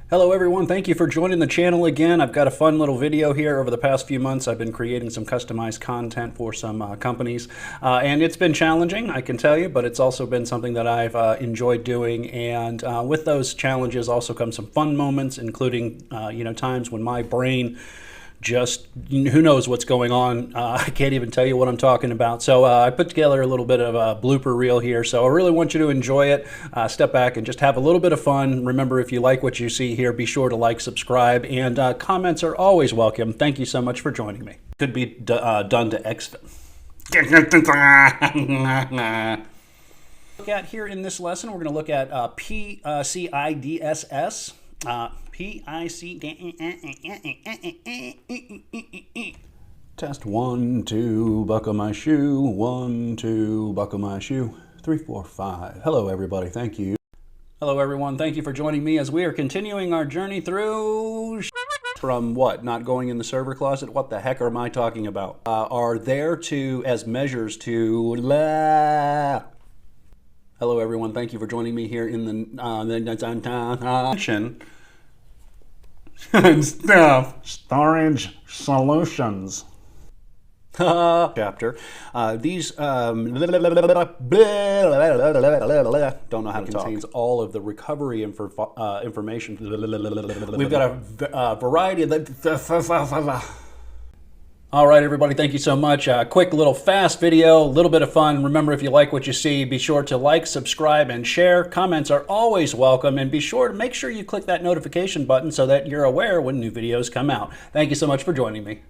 Hello everyone, thank you for joining the channel again. I've got a fun little video here. Over the past few months I've been creating some customized content for some companies and it's been challenging, I can tell you, but it's also been something that I've enjoyed doing, and with those challenges also come some fun moments, including times when my brain just, who knows what's going on. I can't even tell you what I'm talking about. So I put together a little bit of a blooper reel here. So I really want you to enjoy it. Step back and just have a little bit of fun. Remember, if you like what you see here, be sure to like, subscribe, and comments are always welcome. Thank you so much for joining me. Could be done to exit. Look at here in this lesson, we're going to look at PCIDSS. Test 1, 2, buckle my shoe. 1, 2, buckle my shoe. 3, 4, 5. Hello, everybody. Thank you. Hello, everyone. Thank you for joining me as we are continuing our journey through from what? Not going in the server closet? What the heck am I talking about? Are there to as measures to Hello, everyone. Thank you for joining me here in the and stuff storage solutions chapter. These don't know how to contains all of the recovery information. We've got a variety of all right, everybody, thank you so much. Quick little fast video, a little bit of fun. Remember, if you like what you see, be sure to like, subscribe, and share. Comments are always welcome, and be sure to make sure you click that notification button so that you're aware when new videos come out. Thank you so much for joining me.